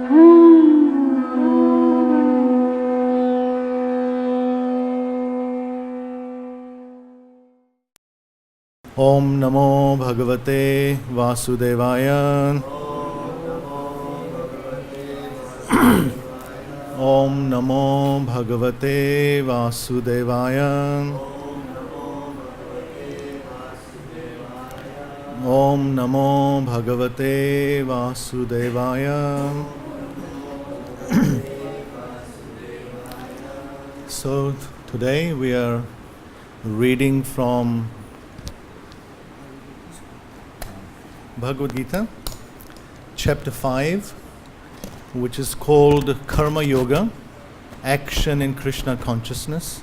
Om Namo Bhagavate Vasudevaya. Om Namo Bhagavate Vasudevaya. Om Namo Bhagavate Vasudevaya. So today we are reading from Bhagavad-Gita, chapter 5, which is called Karma Yoga, Action in Krishna Consciousness,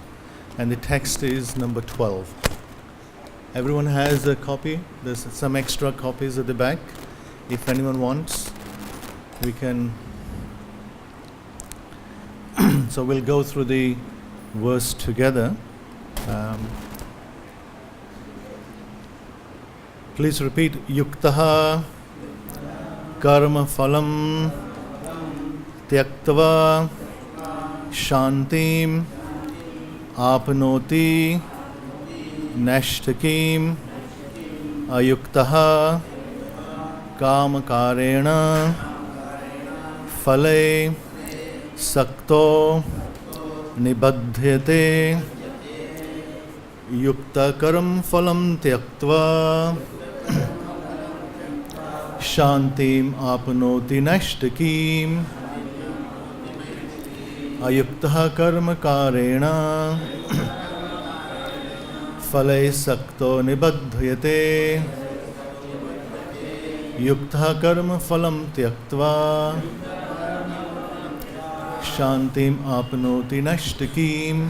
and the text is number 12. Everyone has a copy. There's some extra copies at the back. If anyone wants, we can. So we'll go through the verse together. Please repeat. Yuktaha karma phalam tyaktava shantim apnoti nashtakim ayuktaha kamakarena phale sakto nibadhyate yukta karam phalam tyaktva Shantim apnoti nashtakim ayuktaha karma karena phale sakto nibadhyate yuktaha karma phalam tyaktva Shantim apnoti nashtakim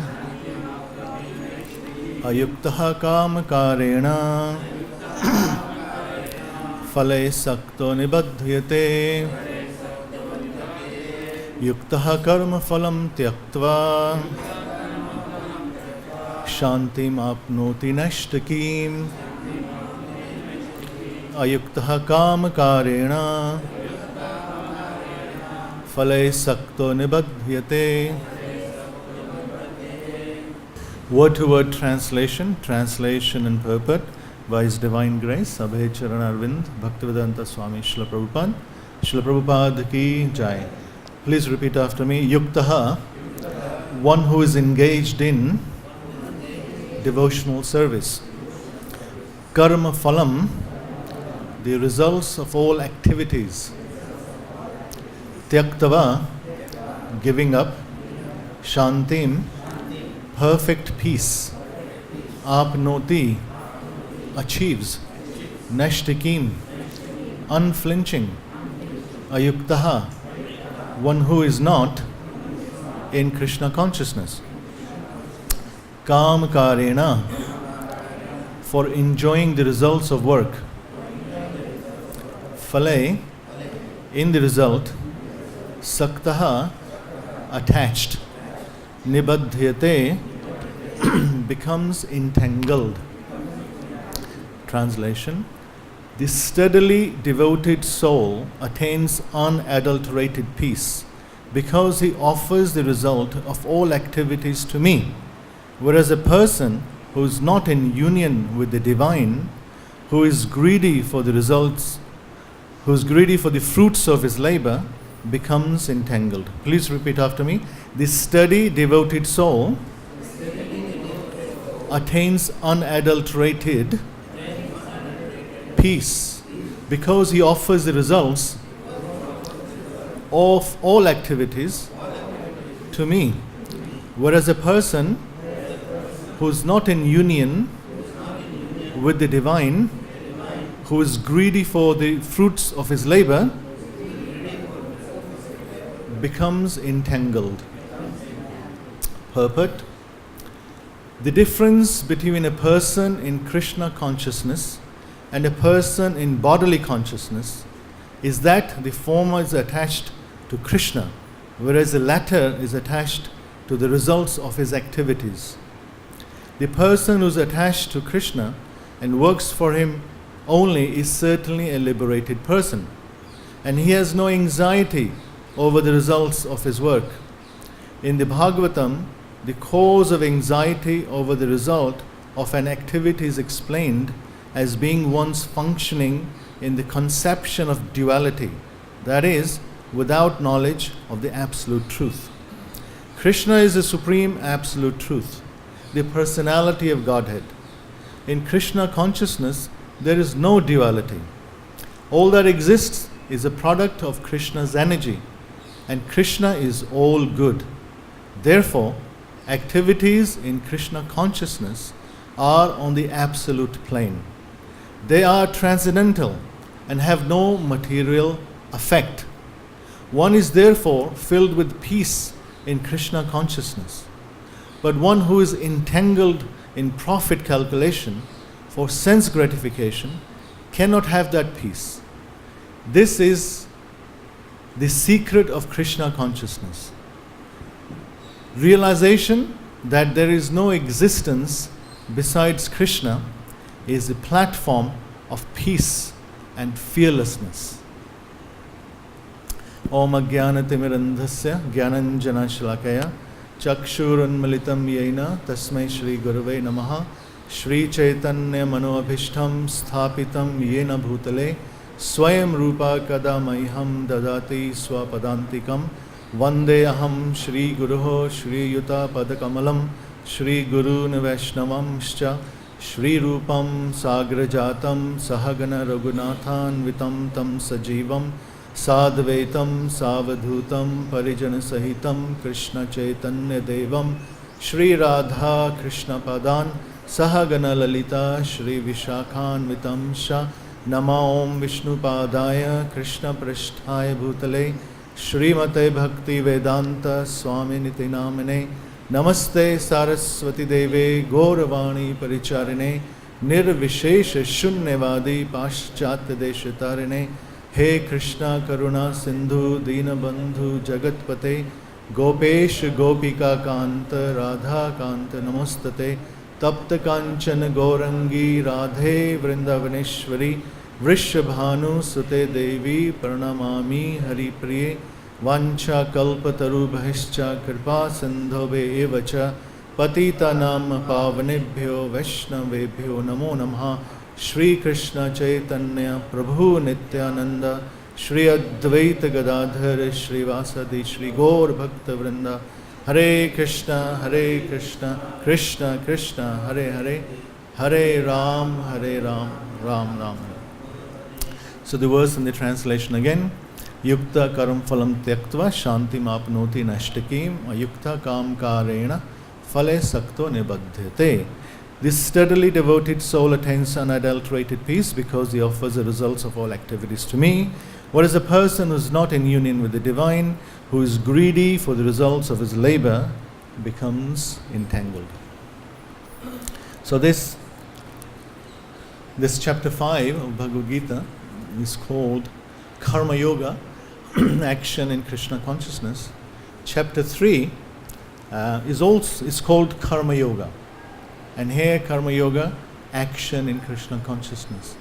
ayuktaha kama karena phale sakto nibadhyate yuktaha karma phalam tyaktva shantim apnoti nashtakim ayuktaha kama karena phale sakto nibadhyate. Word-to-word translation and purport by His Divine Grace, Abhay Charan Arvind, Bhakti-Vedanta Swami Srila Prabhupada. Srila Prabhupada ki jai. Please repeat after me. Yuktaha, one who is engaged in devotional service. Karma phalam, the results of all activities. Tyaktava, giving up. Shantim, perfect peace. Apnoti, achieves. Nashtakim, unflinching. Ayuktaha, one who is not in Krishna consciousness. Kamakarena, for enjoying the results of work. Phale, in the result. Saktaha, attached. Nibadhyate, becomes entangled. Translation: the steadily devoted soul attains unadulterated peace because he offers the result of all activities to me, whereas a person who is not in union with the divine, who is greedy for the results, who is greedy for the fruits of his labor, becomes entangled. Please repeat after me. The steady devoted soul attains unadulterated peace because he offers the results of all activities to me, whereas a person who is not in union with the divine, who is greedy for the fruits of his labor, becomes entangled. Purport: the difference between a person in Krishna consciousness and a person in bodily consciousness is that the former is attached to Krishna, whereas the latter is attached to the results of his activities. The person who is attached to Krishna and works for him only is certainly a liberated person, and he has no anxiety over the results of his work. In the Bhagavatam, the cause of anxiety over the result of an activity is explained as being one's functioning in the conception of duality, that is, without knowledge of the absolute truth. Krishna is the supreme absolute truth, the personality of Godhead. In Krishna consciousness, there is no duality. All that exists is a product of Krishna's energy, and Krishna is all good. Therefore, activities in Krishna consciousness are on the absolute plane. They are transcendental and have no material effect. One is therefore filled with peace in Krishna consciousness. But one who is entangled in profit calculation for sense gratification cannot have that peace. This is the secret of Krishna consciousness. Realization that there is no existence besides Krishna is the platform of peace and fearlessness. Om Ajnanatimirandhasya Jnananjana Shalakaya Chakshurunmilitam Yena Tasmai Shri Gurave Namaha Shri Chaitanya Manoabhishtam Sthapitam Yena Bhutale Swayam Rupa Kadamaiham Dadati Swapadantikam Vande Aham Shri Guruho Shri Yuta Padakamalam Shri Guru Navaishnavam Shri Rupam Sagrajatam Sahagana Raghunathan Vitam Tam Sajivam Sadvaitam Savadhutam Parijana Sahitam Krishna Chaitanya Devam Shri Radha Krishna Padan Sahagana Lalita Shri Vishakhan Vitam Sha Nama Om Vishnu Padaya Krishna Prasthaya Bhutale Srimate Bhakti Vedanta Swami Niti Namane Namaste Saraswati Deve Gauravani Paricharine Nirvishesha Shunyavadi Paschatya Deshatarine He Krishna Karuna Sindhu Dinabandhu Jagatpate Gopesh Gopika Kanta Radha Kanta Namastate Tapta Kanchana Gaurangi Radhe Vrindavaneshwari Vrishabhanu Sute Devi Pranamami Hari Priye Vancha Kalpataru Bhaischa Kripa Sindhove Evacha Patita Nam Pavanebhyo Vaishnavebhyo Namo Namaha Shri Krishna Chaitanya Prabhu Nityananda Shri Advaita Gadadhar Shri Vasadi Shri Gaur Bhakta Vrinda Hare Krishna Krishna Krishna Hare Hare Hare Ram Ram Ram. So the verse and the translation again. Yukta karam phalam tyaktva shantim apnoti nashtakim ayukta kam karena phale sakto nibaddhyate. This steadily devoted soul attains unadulterated peace because he offers the results of all activities to me. Whereas a person who is not in union with the divine, who is greedy for the results of his labor, becomes entangled. So this chapter 5 of Bhagavad-Gita is called Karma Yoga, action in Krishna consciousness. Chapter 3 is called Karma Yoga. And here Karma Yoga, action in Krishna consciousness.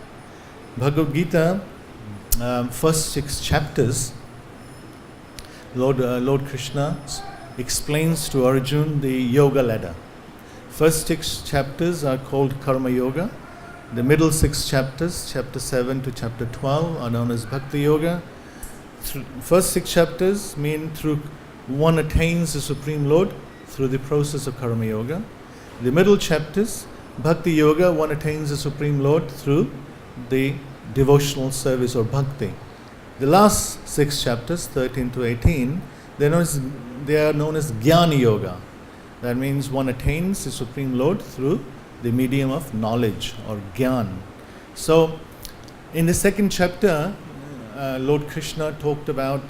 Bhagavad-Gita, first 6 chapters, Lord Krishna explains to Arjuna the yoga ladder. First 6 chapters are called Karma Yoga. The middle 6 chapters, chapter 7 to chapter 12, are known as Bhakti-yoga. First 6 chapters mean through one attains the Supreme Lord through the process of Karma Yoga. The middle chapters, Bhakti-yoga, one attains the Supreme Lord through the devotional service or bhakti. The last 6 chapters, 13 to 18, they are known as Jnana Yoga. That means one attains the Supreme Lord through the medium of knowledge or Jnana. So, in the second chapter, Lord Krishna talked about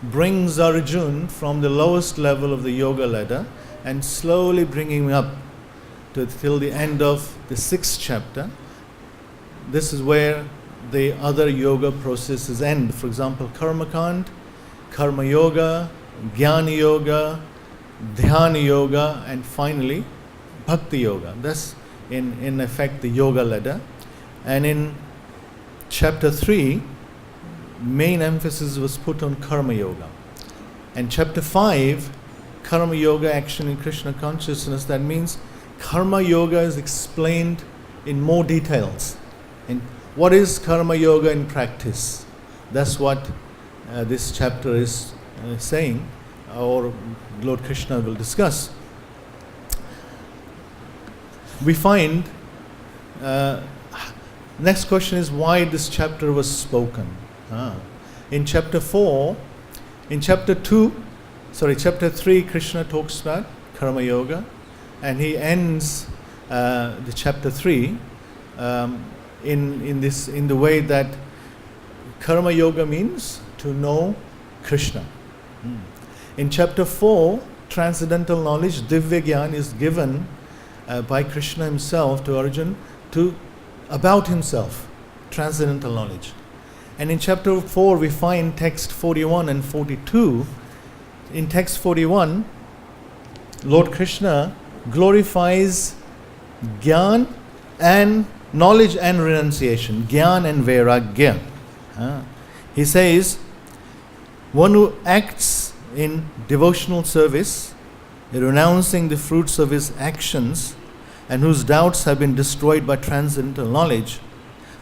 brings Arjuna from the lowest level of the yoga ladder and slowly bringing him up till the end of the 6th chapter. This is where the other yoga processes end. For example, Karma Kand, Karma Yoga, Jnana Yoga, Dhyana Yoga, and finally Bhakti Yoga. That's in effect the yoga ladder. And in chapter 3, main emphasis was put on Karma Yoga. And chapter 5, Karma Yoga, action in Krishna consciousness, that means Karma Yoga is explained in more details. And what is Karma Yoga in practice? That's what this chapter is saying, or Lord Krishna will discuss. We find, next question is why this chapter was spoken. In chapter 3, Krishna talks about Karma Yoga, and he ends the chapter 3 in the way that Karma Yoga means to know Krishna. In chapter 4, transcendental knowledge, Divya Gyan, is given by Krishna himself to Arjuna about himself, transcendental knowledge. And in chapter 4 we find text 41 and 42. In text 41, Lord Krishna glorifies Gyan and knowledge and renunciation, Gyan and Vairagya. He says, one who acts in devotional service, renouncing the fruits of his actions, and whose doubts have been destroyed by transcendental knowledge.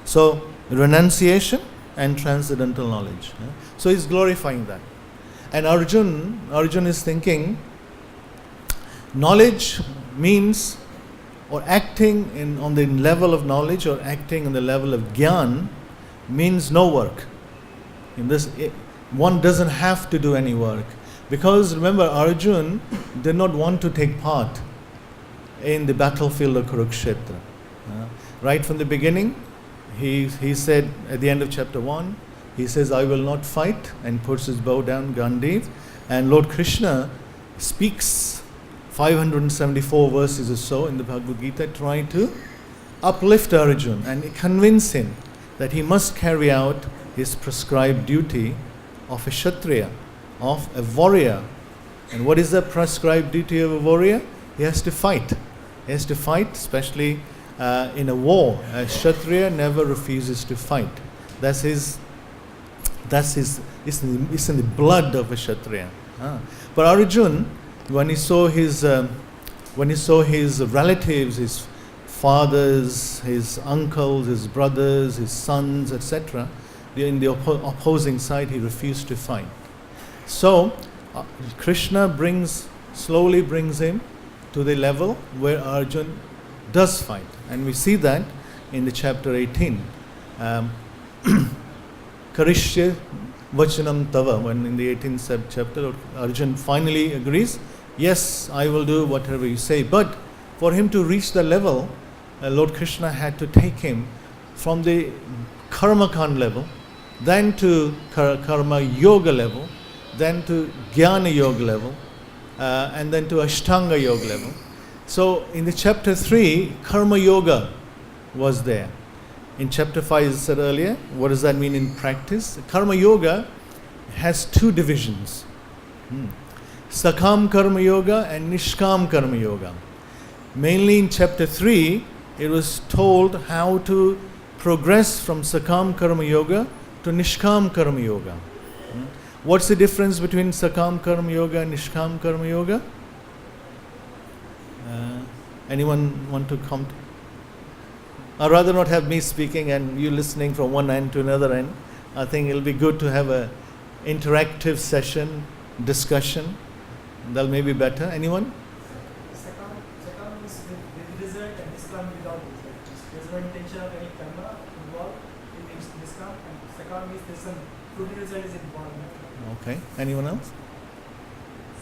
So, renunciation and transcendental knowledge. So he's glorifying that. And Arjun is thinking, knowledge means, or acting on the level of knowledge, or acting on the level of Gyan, means no work. In this, one doesn't have to do any work. Because remember, Arjun did not want to take part in the battlefield of Kurukshetra. Right from the beginning, he said at the end of chapter 1, he says, I will not fight, and puts his bow down, Gandiv. And Lord Krishna speaks 574 verses or so in the Bhagavad-Gita, trying to uplift Arjuna and convince him that he must carry out his prescribed duty of a Kshatriya, of a warrior. And what is the prescribed duty of a warrior? He has to fight. He has to fight, especially in a war. A Kshatriya never refuses to fight. It's in the blood of a Kshatriya. But Arjuna, when he saw his relatives, his fathers, his uncles, his brothers, his sons, etc., in the opposing side, he refused to fight. So Krishna slowly brings him to the level where Arjuna does fight, and we see that in the chapter 18. Karishya Vachanam Tava, when in the 18th chapter, Arjuna finally agrees, yes, I will do whatever you say. But for him to reach the level, Lord Krishna had to take him from the Karma-kan level, then to Karma Yoga level, then to Jnana Yoga level, and then to Ashtanga Yoga level. So in the chapter 3, Karma Yoga was there. In chapter 5, as I said earlier, what does that mean in practice? Karma Yoga has two divisions. Sakam Karma Yoga and Nishkam Karma Yoga. Mainly in chapter 3, it was told how to progress from Sakam Karma Yoga to Nishkam Karma Yoga. What's the difference between Sakam Karma Yoga and Nishkam Karma Yoga? Anyone want to come? I'd rather not have me speaking and you listening from one end to another end. I think it'll be good to have an interactive session, discussion. That'll maybe better. Anyone? Sakam is with result and Niskam without result. There's no intention of any karma involved in Niskam, and Sakam means there's some fruit result is involved. Okay. Anyone else?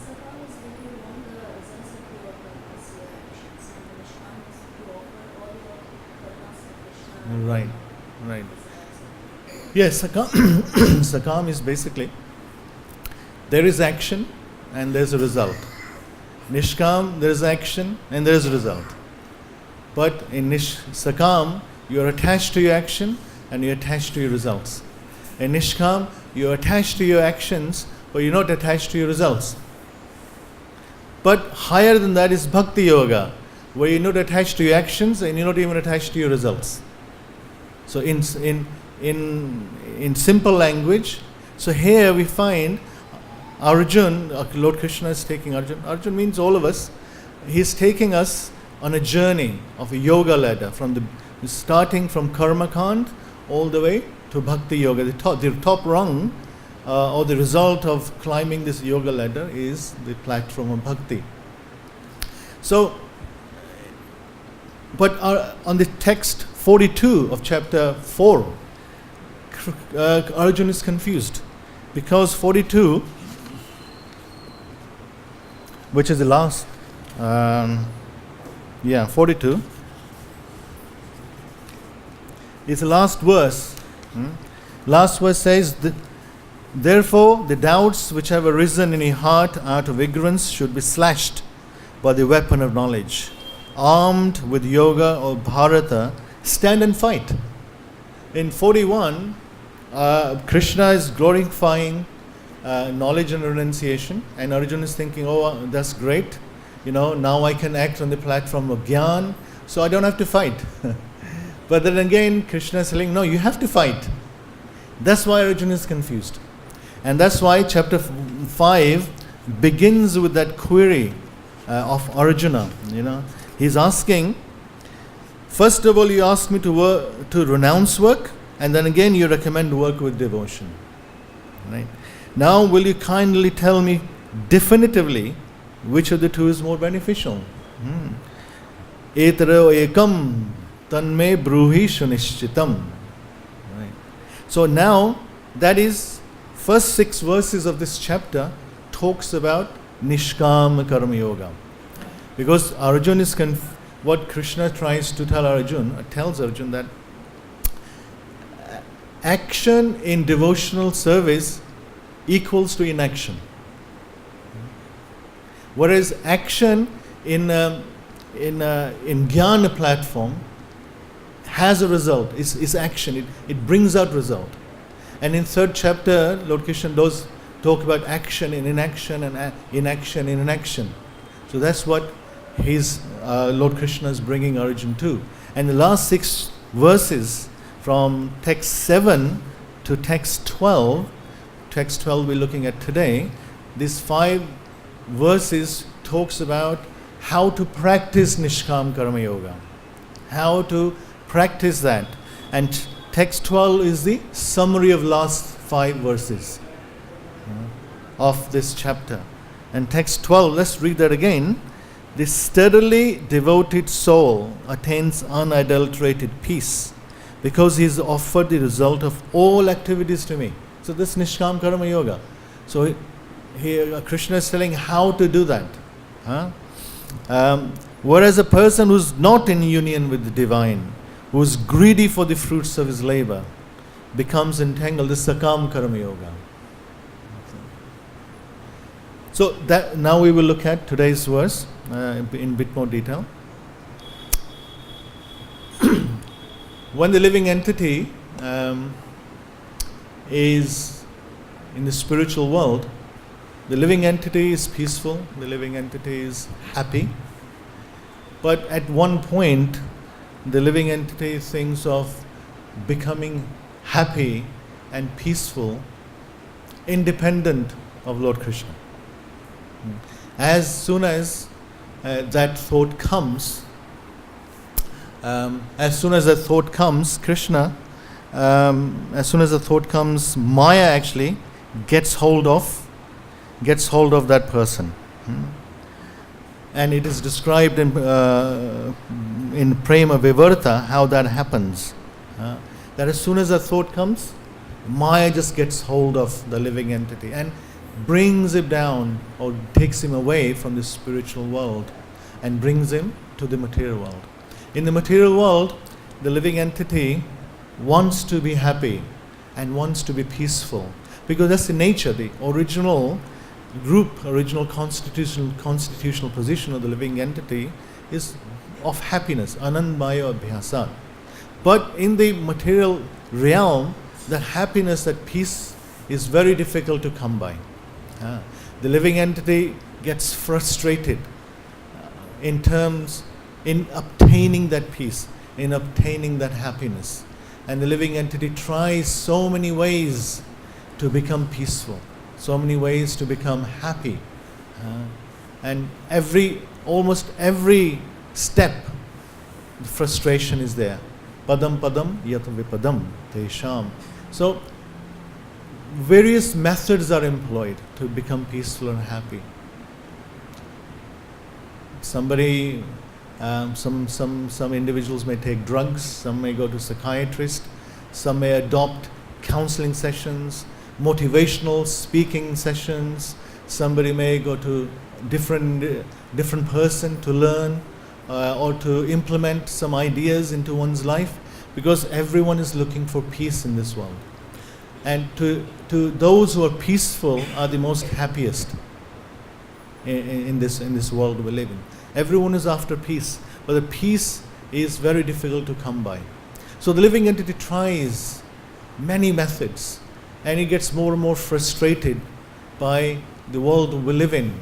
Sakam is when you want the results of your karmas, your actions, and Nishkam is to offer all your karmas to Krishna. Right. Yes, Sakam is basically, there is action and there's a result. Nishkam, there is action and there is a result. But in Sakam, you are attached to your action and you're attached to your results. In Nishkam, you're attached to your actions, but you're not attached to your results. But higher than that is bhakti-yoga, where you're not attached to your actions and you're not even attached to your results. So in simple language, so here we find Arjun, Lord Krishna is taking Arjun. Arjun means all of us. He's taking us on a journey of a yoga ladder, starting from Karma Kand all the way to Bhakti-yoga. The top rung, or the result of climbing this yoga ladder, is the platform of Bhakti. So, but on the text 42 of chapter 4, Arjun is confused, because 42, which is the last, 42, is the last verse. Last verse says, therefore the doubts which have arisen in your heart out of ignorance should be slashed by the weapon of knowledge. Armed with yoga or bharata, stand and fight. In 41, Krishna is glorifying knowledge and renunciation, and Arjuna is thinking, oh, that's great. Now I can act on the platform of Gyan, so I don't have to fight. But then again, Krishna is telling, no, you have to fight. That's why Arjuna is confused. And that's why chapter 5 begins with that query of Arjuna. He's asking, first of all, you ask me to renounce work, and then again you recommend work with devotion. Right? Now will you kindly tell me definitively which of the two is more beneficial? Etaro ekam tanme bruhi shunishchitam. Right. So now, that is, first 6 verses of this chapter talks about Nishkam Karma Yoga. Because Arjun is what Krishna tries to tell Arjun, tells Arjun that action in devotional service equals to inaction. Whereas action in Jnana platform has a result, is action, it brings out result. And in 3rd chapter, Lord Krishna does talk about action in inaction and inaction in inaction. So that's what Lord Krishna is bringing Arjuna to. And the last 6 verses from text 7 to text 12 we're looking at today, these 5 verses talks about how to practice Nishkam Karma Yoga, how to practice that. And text 12 is the summary of last 5 verses of this chapter. And text 12, let's read that again. The steadily devoted soul attains unadulterated peace because he has offered the result of all activities to me. So this Nishkam Karma Yoga. So here Krishna is telling how to do that. Whereas a person who's not in union with the divine, who's greedy for the fruits of his labor, becomes entangled. This Sakam Karma Yoga. So that now we will look at today's verse in a bit more detail. When the living entity is in the spiritual world, the living entity is peaceful, the living entity is happy. But at one point, the living entity thinks of becoming happy and peaceful, independent of Lord Krishna. As soon as that thought comes, Krishna, as soon as the thought comes, Maya actually gets hold of that person. And it is described in Prema Vivarta how that happens. That as soon as a thought comes, Maya just gets hold of the living entity and brings him down or takes him away from the spiritual world and brings him to the material world. In the material world, the living entity wants to be happy and wants to be peaceful because that's the nature, the original constitutional position of the living entity is of happiness, anandmaya abhyasa. But in the material realm, that happiness, that peace is very difficult to come by. The living entity gets frustrated in obtaining that peace, in obtaining that happiness. And the living entity tries so many ways to become peaceful. so many ways to become happy. And almost every step, the frustration is there. Padam padam yat vipadam tesham. So, various methods are employed to become peaceful and happy. Somebody, some individuals may take drugs, some may go to psychiatrist, some may adopt counseling sessions, motivational speaking sessions. Somebody may go to different person to learn or to implement some ideas into one's life, because everyone is looking for peace in this world. And to those who are peaceful are the most happiest in this world we live in. Everyone is after peace, but the peace is very difficult to come by. So the living entity tries many methods, and he gets more and more frustrated by the world we live in.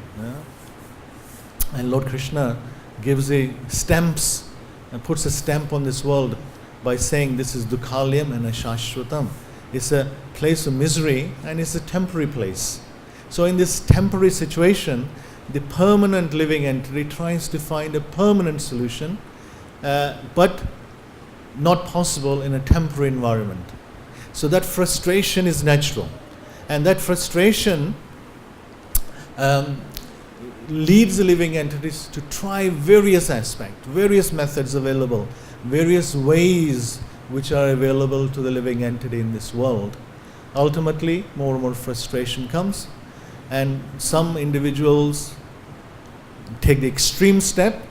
And Lord Krishna gives stamps and puts a stamp on this world by saying this is dukhalyam and ashashvatam. It's a place of misery and it's a temporary place. So in this temporary situation, the permanent living entity tries to find a permanent solution, but not possible in a temporary environment. So that frustration is natural, and that frustration leads the living entities to try various aspects, various methods available, various ways which are available to the living entity in this world. Ultimately, more and more frustration comes, and some individuals take the extreme step.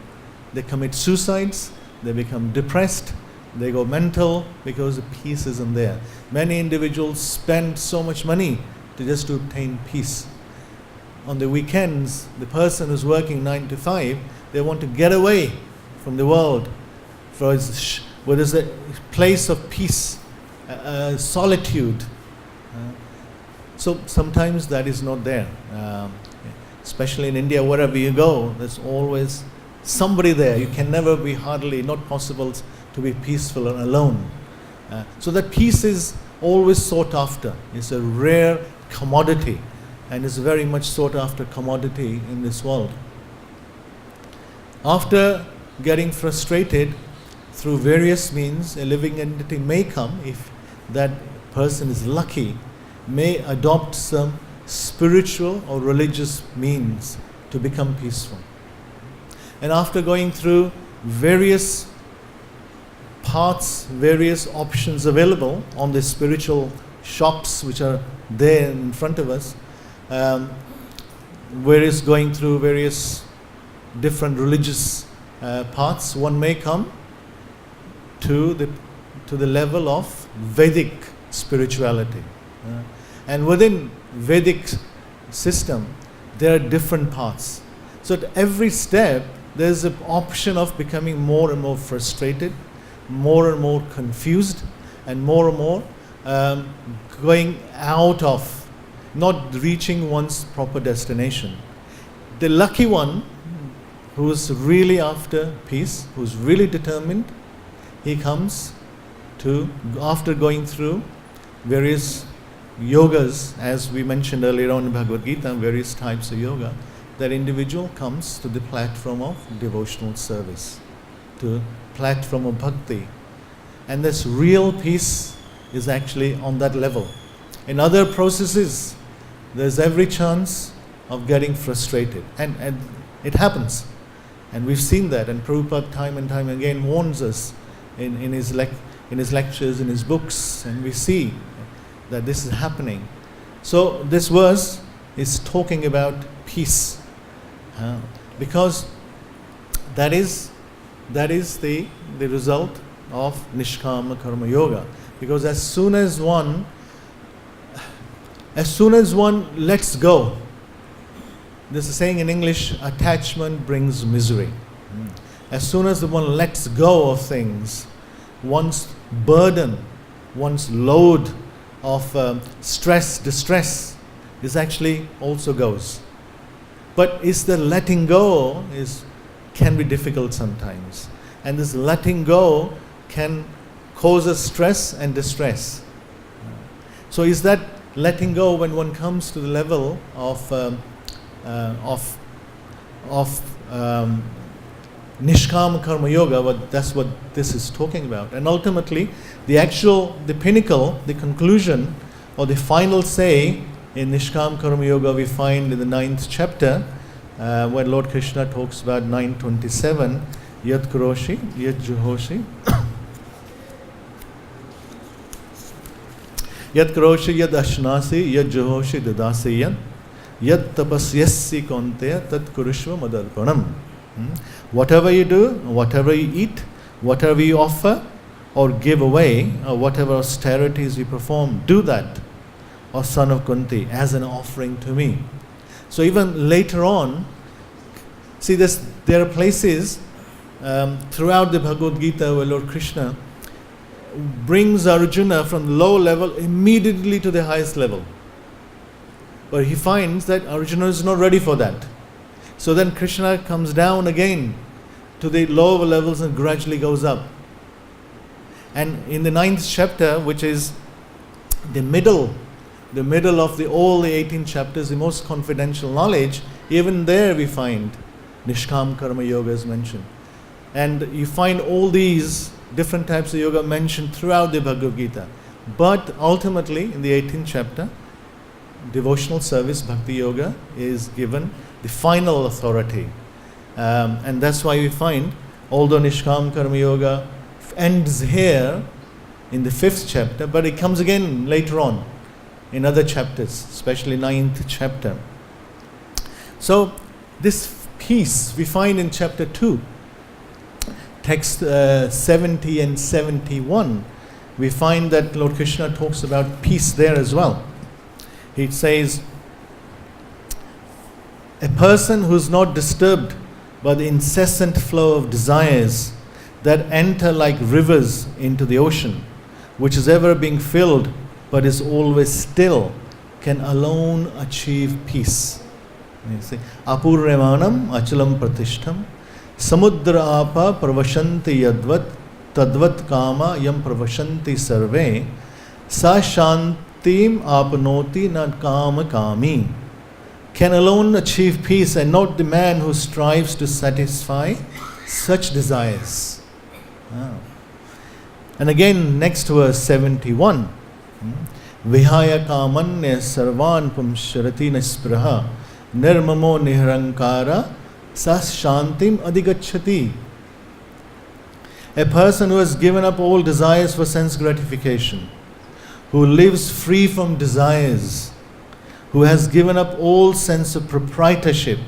They commit suicides, they become depressed, they go mental because the peace isn't there. Many individuals spend so much money just to obtain peace. On the weekends, the person who's working 9 to 5, they want to get away from the world, where there's a place of peace, solitude. So sometimes that is not there. Especially in India, wherever you go, there's always somebody there. You can never be not possible to be peaceful and alone. So that peace is always sought after. It's a rare commodity, and it's a very much sought after commodity in this world. After getting frustrated through various means, a living entity may come, if that person is lucky, may adopt some spiritual or religious means to become peaceful. And after going through various paths, various options available on the spiritual shops which are there in front of us, going through various different religious paths, one may come to the level of Vedic spirituality. And within Vedic system, there are different paths. So at every step, there's an option of becoming more and more frustrated, more and more confused, and more going out of, not reaching one's proper destination. The lucky one, who's really after peace, who's really determined, he comes to, after going through various yogas, as we mentioned earlier on in Bhagavad-Gita, various types of yoga, that individual comes to the platform of devotional service, to platform of bhakti. And this real peace is actually on that level. In other processes, there's every chance of getting frustrated. And it happens. And we've seen that. And Prabhupada time and time again warns us in his lectures, in his books, and we see that this is happening. So this verse is talking about peace, because that is the result of Nishkama Karma Yoga. Because as soon as one lets go, there's a saying in English, attachment brings misery. As soon as one lets go of things, one's burden, one's load of stress, distress, this actually also goes. But is the letting go can be difficult sometimes. And this letting go can cause us stress and distress. So is that letting go when one comes to the level of Nishkama Karma Yoga. That's what this is talking about. And ultimately, the pinnacle, the conclusion, or the final say in Nishkama Karma Yoga we find in the 9th chapter, where Lord Krishna talks about 9:27, Yat Karoshi, Yat Juhoshi, Yat Karoshi, Yat Ashnasi, Yat Juhoshi, Dadasi Yat, Yat Tapasyasi Konteya, Tat Kurushva Madarpanam. Whatever you do, whatever you eat, whatever you offer or give away, or whatever austerities you perform, do that, O son of Kunti, as an offering to me. So even later on, see this, there are places throughout the Bhagavad-Gita where Lord Krishna brings Arjuna from the low level immediately to the highest level. But he finds that Arjuna is not ready for that. So then Krishna comes down again to the lower levels and gradually goes up. And in the 9th chapter, which is the middle of all the 18 chapters, the most confidential knowledge, even there we find Nishkam Karma Yoga is mentioned. And you find all these different types of yoga mentioned throughout the Bhagavad Gita. But ultimately, in the 18th chapter, devotional service, bhakti-yoga, is given the final authority. And that's why we find, although Nishkam Karma Yoga ends here in the 5th chapter, but it comes again later on in other chapters, especially 9th chapter. So this peace we find in chapter 2, text 70 and 71. We find that Lord Krishna talks about peace there as well. He says, a person who is not disturbed by the incessant flow of desires that enter like rivers into the ocean, which is ever being filled but is always still, can alone achieve peace. You see, apurremanam achalam pratishtham samudra apa pravashanti yadvat tadvat kama yam pravashanti sarve sa shantim apnoti na kama kami. Can alone achieve peace, and not the man who strives to satisfy such desires. And again, next verse 71. Vihaya kamanya sarvan pumsharati naspraha nirmamo nihrankara sas shantim adhigacchati. A person who has given up all desires for sense gratification, who lives free from desires, who has given up all sense of proprietorship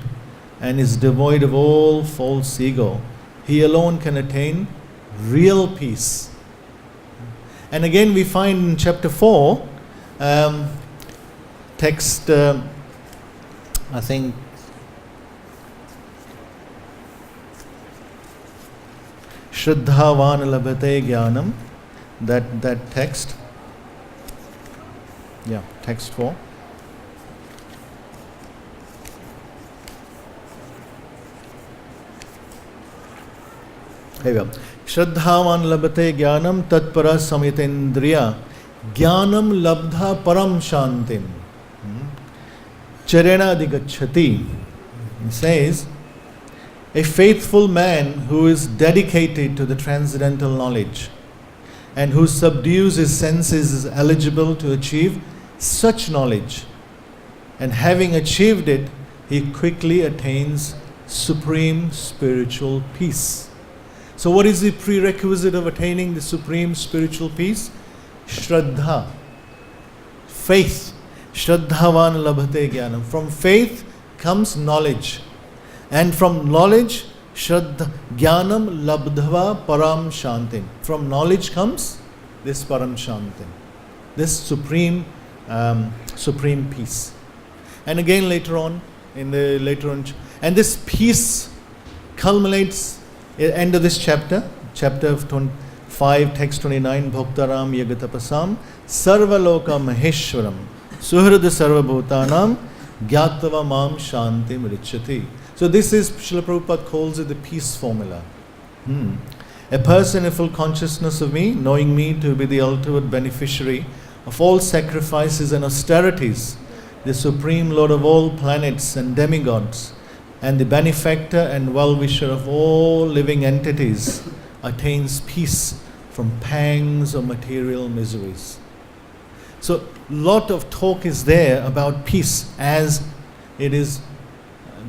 and is devoid of all false ego, he alone can attain real peace. And again we find in chapter 4, text, I think, Shraddhavan labhate jnanam, that text. Yeah, text 4. Here we go. Shraddhavan labhate jnanam tatpara samitendriya jnanam labdha param shantim charena adhigacchati. He says, a faithful man who is dedicated to the transcendental knowledge and who subdues his senses is eligible to achieve such knowledge. And having achieved it, he quickly attains supreme spiritual peace. So what is the prerequisite of attaining the supreme spiritual peace? Shraddha. Faith. Shraddhavan labhate jnanam. From faith comes knowledge. And from knowledge, Shraddha jnanam labdhava param shantim. From knowledge comes this param shantim. This supreme peace. And again later on, and this peace culminates end of this chapter 5, text 29, Bhoktaram Yagatapasam Sarva Loka Maheshwaram Suhrada Sarva Bhutanam Gyatava Mam Shantim Richati. So this is, Srila Prabhupada calls it the peace formula. A person in full consciousness of me, knowing me to be the ultimate beneficiary of all sacrifices and austerities, the Supreme Lord of all planets and demigods, and the benefactor and well-wisher of all living entities, attains peace from pangs of material miseries. So, lot of talk is there about peace as it is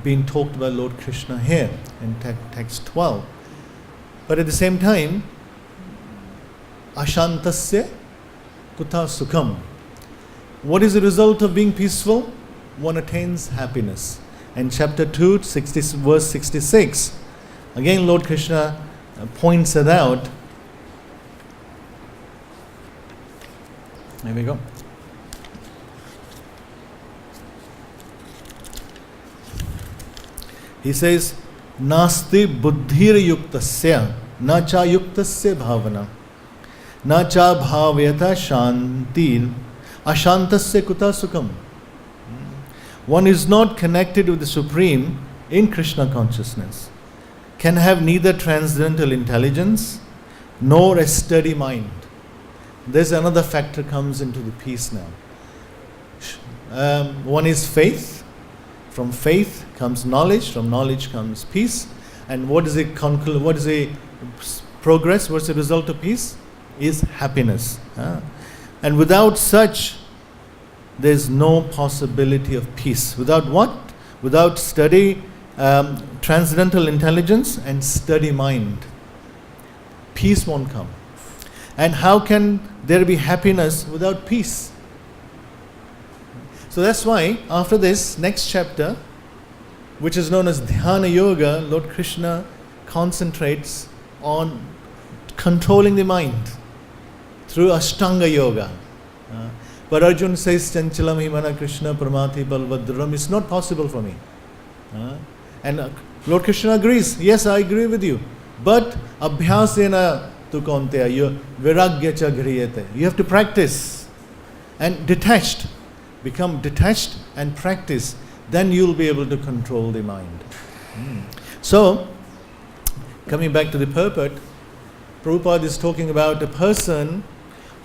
being talked by Lord Krishna here in text 12. But at the same time, ashantasya kuta sukham. What is the result of being peaceful? One attains happiness. And chapter 2, verse 66, again Lord Krishna points it out. There we go. He says, Nasti buddhir yuktasya, na cha yuktasya bhavana, na cha bhavyata shantir, ashantasya kuta sukham. One is not connected with the Supreme in Krishna consciousness, can have neither transcendental intelligence nor a steady mind. There's another factor comes into the peace now. One is faith. From faith comes knowledge. From knowledge comes peace. And what is the progress? What's the result of peace? Is happiness. And without such, there's no possibility of peace. Without what? Without steady transcendental intelligence and steady mind, peace won't come. And how can there be happiness without peace? So that's why after this next chapter, which is known as Dhyana Yoga, Lord Krishna concentrates on controlling the mind through Ashtanga Yoga. But Arjun says, Chanchalam himana Krishna pramati balvadram. It's not possible for me. And Lord Krishna agrees. Yes, I agree with you. But abhyasena tu kaunteya, viragya cha griyate. You have to practice. And detached. Become detached and practice. Then you'll be able to control the mind. So, coming back to the purport, Prabhupada is talking about a person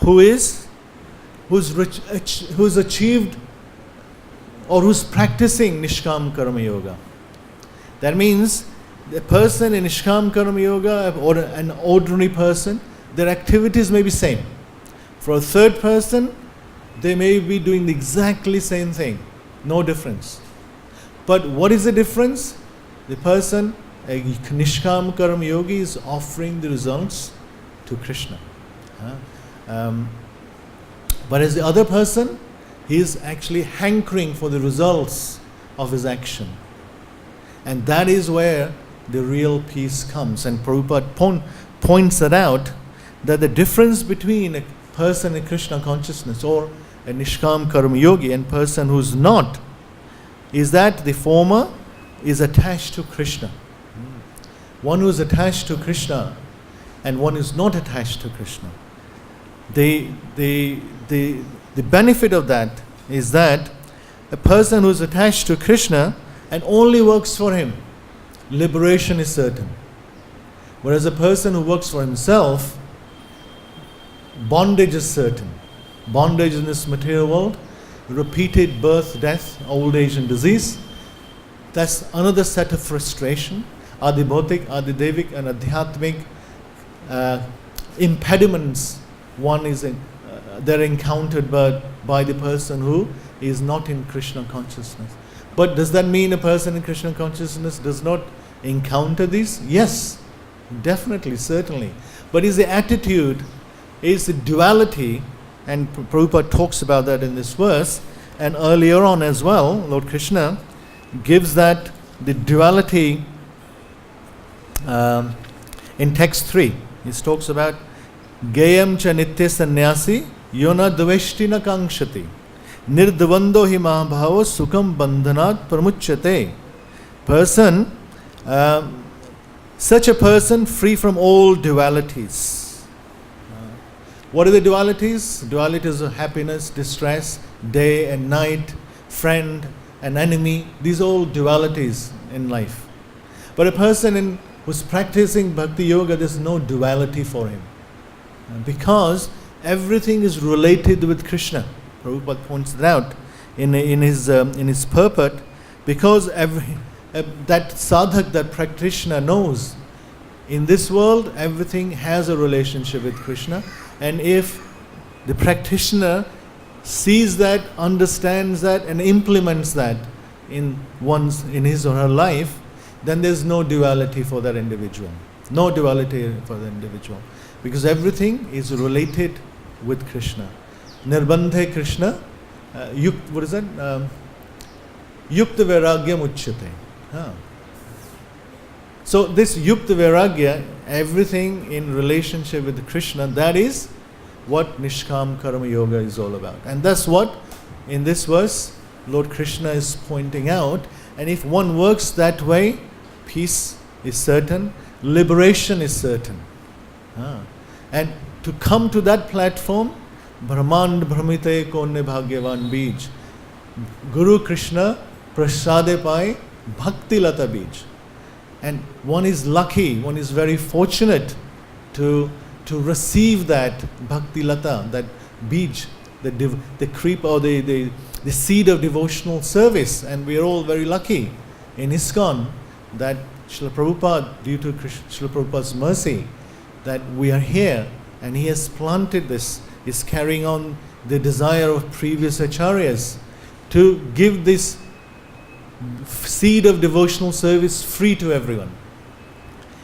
who's achieved or who's practicing Nishkam Karma Yoga. That means the person in Nishkam Karma Yoga or an ordinary person, their activities may be same. For a third person, they may be doing the exactly same thing, no difference. But what is the difference? The person, a Nishkam Karma Yogi, is offering the results to Krishna. But as the other person, he is actually hankering for the results of his action. And that is where the real peace comes. And Prabhupada points that out, that the difference between a person in Krishna consciousness or a Nishkam Karma Yogi and person who's not, is that the former is attached to Krishna. One who is attached to Krishna and one is not attached to Krishna. The benefit of that is that a person who is attached to Krishna and only works for him, liberation is certain. Whereas a person who works for himself, bondage is certain. Bondage in this material world, repeated birth, death, old age and disease. That's another set of frustration. Adibhotik, Adidevik and Adhyatmik impediments they're encountered by the person who is not in Krishna consciousness. But does that mean a person in Krishna consciousness does not encounter these? Yes, definitely, certainly. But is the attitude, is the duality, and Prabhupada talks about that in this verse, and earlier on as well, Lord Krishna gives that the duality in text 3. He talks about Gayam cha nitya sannyasi yona dveshti na kangshati nirdvando hi mahabhava sukham bandhanat pramuchyate. Person, such a person free from all dualities. What are the dualities? Dualities of happiness, distress, day and night, friend and enemy. These are all dualities in life. But a person who's practicing bhakti yoga, there's no duality for him. Because everything is related with Krishna. Prabhupada points that out in his purport, because that sadhak, that practitioner knows in this world everything has a relationship with Krishna, and if the practitioner sees that, understands that, and implements that in his or her life, then there's no duality for that individual. No duality for the individual, because everything is related with Krishna. Nirbandhe Krishna, what is that? Yukta Vairagya Uchyate. So this Yukta Vairagya, everything in relationship with Krishna, that is what Nishkam Karma Yoga is all about. And that's what in this verse Lord Krishna is pointing out. And if one works that way, peace is certain, liberation is certain. And to come to that platform, Brahmand Brahmite Konne Bhagyavan Bij, Guru Krishna Prasade Pai Bhakti Lata Bij. And one is lucky, one is very fortunate to receive that Bhakti Lata, that Bij, the creep or the seed of devotional service. And we are all very lucky in ISKCON that Srila Prabhupada, due to Srila Prabhupada's mercy, that we are here, and he has planted this, is carrying on the desire of previous acharyas to give this seed of devotional service free to everyone.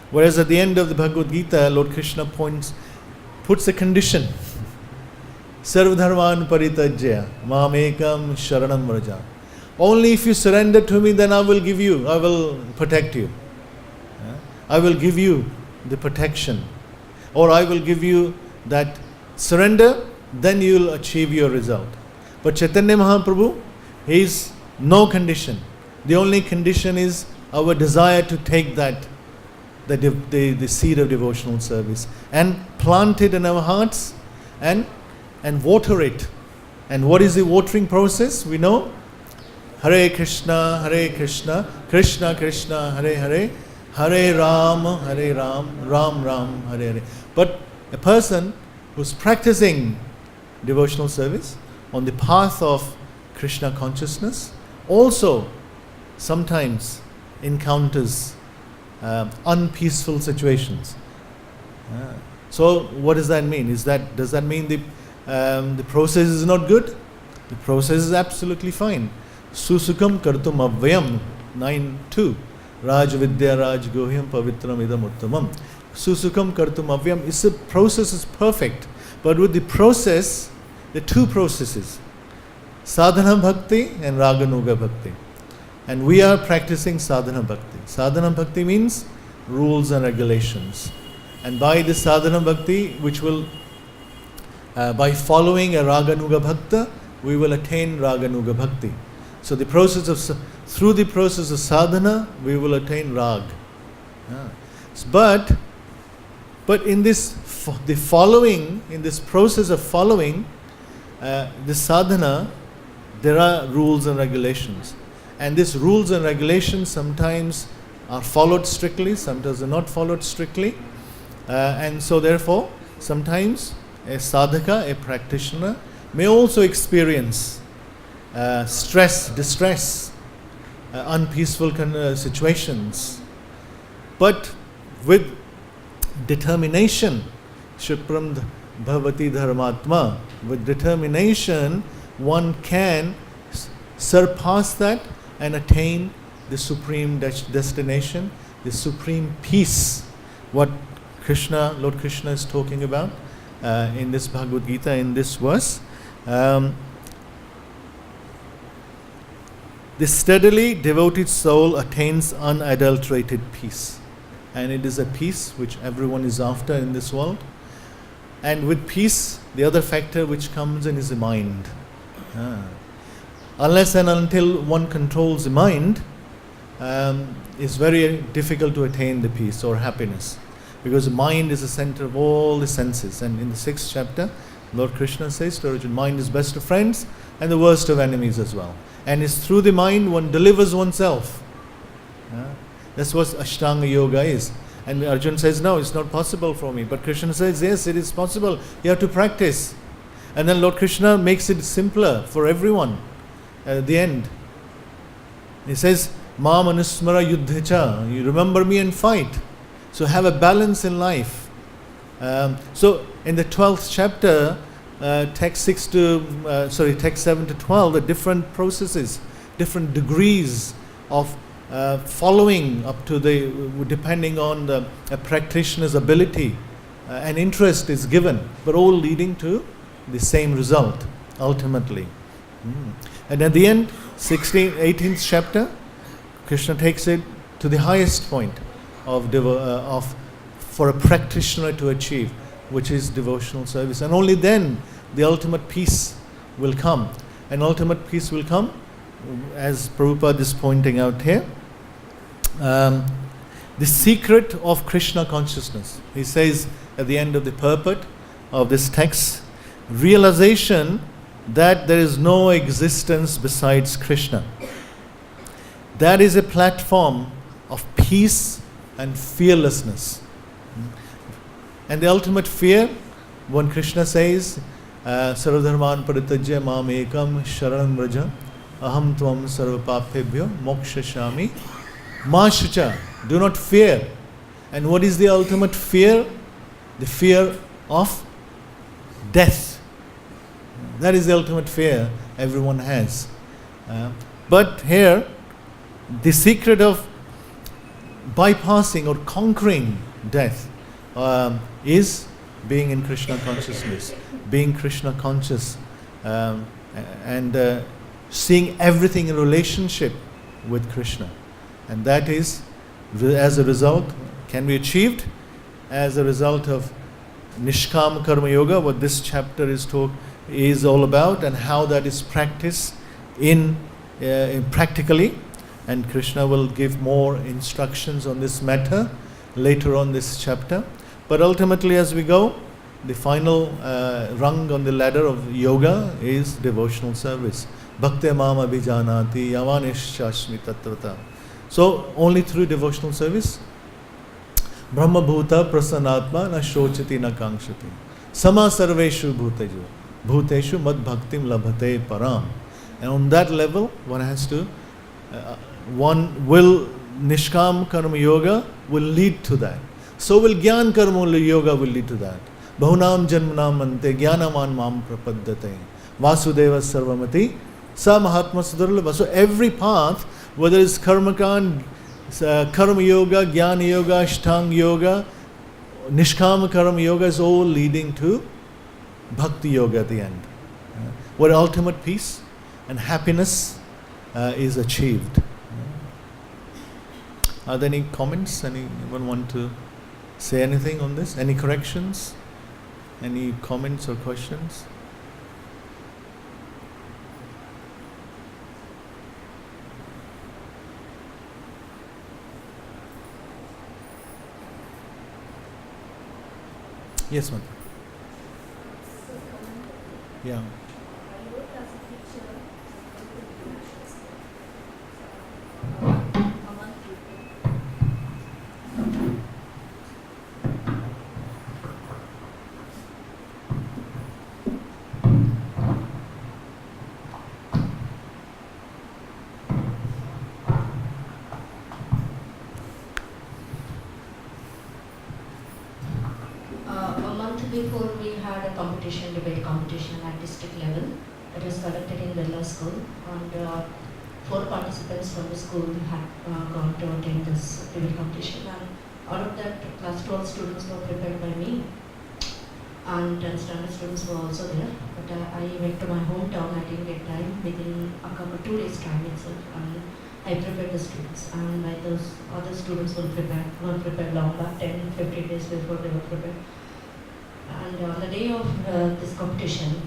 Whereas at the end of the Bhagavad-Gita, Lord Krishna puts a condition. Sarvadharman paritajya mamekam sharanam vraja. Only if you surrender to me, then I will protect you. I will give you the protection. Or I will give you that surrender, then you will achieve your result. But Chaitanya Mahaprabhu, he is no condition. The only condition is our desire to take that, the seed of devotional service, and plant it in our hearts and water it. And what is the watering process? We know Hare Krishna, Krishna Krishna, Hare Hare, Hare Ram, Ram Ram, Hare Hare. But a person who's practicing devotional service on the path of Krishna consciousness also sometimes encounters unpeaceful situations. So what does that mean? Does that mean the process is not good? The process is absolutely fine. Susukam kartum avyam 9.2 Raj Vidya Raj Gohyam Pavitram Idam Uttamam. Susukam kartum avyam is the process is perfect. But with the process, the two processes, sadhana bhakti and raganuga bhakti. And we are practicing sadhana bhakti. Sadhana bhakti means rules and regulations. And by the sadhana bhakti, which will, by following a raganuga bhakta, we will attain raganuga bhakti. So the process through the process of sadhana, we will attain rag. But in this process of following the sadhana, there are rules and regulations. And these rules and regulations sometimes are followed strictly, sometimes are not followed strictly. And so therefore, sometimes a sadhaka, a practitioner, may also experience stress, distress, unpeaceful situations. But with determination, Shukram Bhavati Dharmatma, with determination, one can surpass that and attain the supreme destination, the supreme peace, what Lord Krishna is talking about in this Bhagavad-Gita, in this verse. The steadily devoted soul attains unadulterated peace. And it is a peace which everyone is after in this world. And with peace, the other factor which comes in is the mind. Unless and until one controls the mind, it's very difficult to attain the peace or happiness. Because the mind is the center of all the senses. And in the 6th chapter, Lord Krishna says to Arjuna, mind is best of friends and the worst of enemies as well. And it's through the mind one delivers oneself. That's what Ashtanga Yoga is. And Arjun says, no, it's not possible for me. But Krishna says, yes, it is possible. You have to practice. And then Lord Krishna makes it simpler for everyone at the end. He says, Mam anusmara yuddhacha. You remember me and fight. So have a balance in life. So in the 12th chapter, text 7 to 12, the different processes, different degrees of following up to depending on the practitioner's ability and interest is given, but all leading to the same result ultimately. And at the end, 18th chapter, Krishna takes it to the highest point for a practitioner to achieve, which is devotional service. And only then the ultimate peace will come. And ultimate peace will come, as Prabhupada is pointing out here, the secret of Krishna consciousness. He says at the end of the purport of this text, realization that there is no existence besides Krishna. That is a platform of peace and fearlessness. And the ultimate fear, when Krishna says, Sarvadharman paritajya mam ekam sharanam vraja aham tvam sarvapapebhyo mokshashami ma shucha. Do not fear. And what is the ultimate fear? The fear of death. That is the ultimate fear everyone has. But here, the secret of bypassing or conquering death is being in Krishna consciousness, being Krishna conscious, and seeing everything in relationship with Krishna. And that is, as a result, can be achieved as a result of Nishkam Karma Yoga, what this chapter is all about, and how that is practiced in practically. And Krishna will give more instructions on this matter later on this chapter. But ultimately, as we go, the final rung on the ladder of yoga is devotional service. Bhakti mama bijanati yavanishashmi tatrata. So only through devotional service, Brahma bhuta prasanatma na shochati na kankshati. Sama sarveshu bhuteshu mad bhaktim labhate param. And on that level, one has to, Nishkam Karma Yoga will lead to that. So will Gyan Karma Yoga will lead to that. Bahunam Janmanam Ante Gyanaman Mam Prapaddate Vasudeva Sarvamati Sa Mahatma Sudurlabha. So every path, whether it's Karmakan, Karma Yoga, Jnana Yoga, Ashtanga Yoga, Nishkama Karma Yoga, is all leading to Bhakti Yoga at the end, where ultimate peace and happiness is achieved. Are there any comments? Anyone want to say anything on this? Any corrections? Any comments or questions? Yes, ma'am. Yeah. I worked as a teacher among people. A month before we had a competition, debate competition at district level. It was conducted in Birla School, and 4 participants from the school had gone to attend this debate competition. And out of that, class 12 students were prepared by me, and 10 standard students were also there. But I went to my hometown. I didn't get time within a couple 2 days time itself, and I prepared the students. And my those other students were prepared long back, 10-15 days before they were prepared. And on the day of this competition,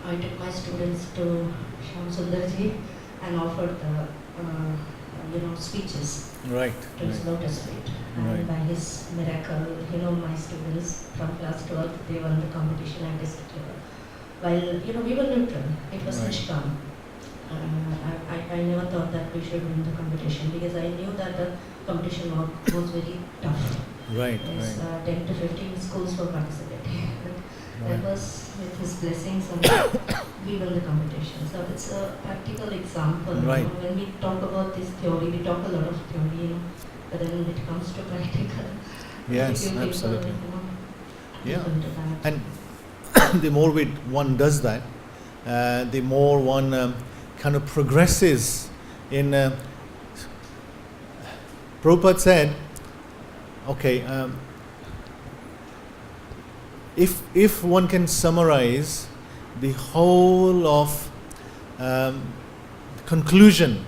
I took my students to Shyam Sundarji and offered the speeches Right. to his lotus feet. And Right. by his miracle, my students from class 12, they won the competition at district level. While we were neutral, it was Right. Nishkam. I never thought that we should win the competition, because I knew that the competition was very tough. Right, Yes, right. 10 to 15 schools were participating. That Right. was with his blessings and we won the competition. So it's a practical example. Right. When we talk about this theory, we talk a lot of theory, but then when it comes to practical, Yes, few people, absolutely. Yeah. people do that. And the more one does that, the more one kind of progresses in. Prabhupada said, okay, if one can summarize the whole of conclusion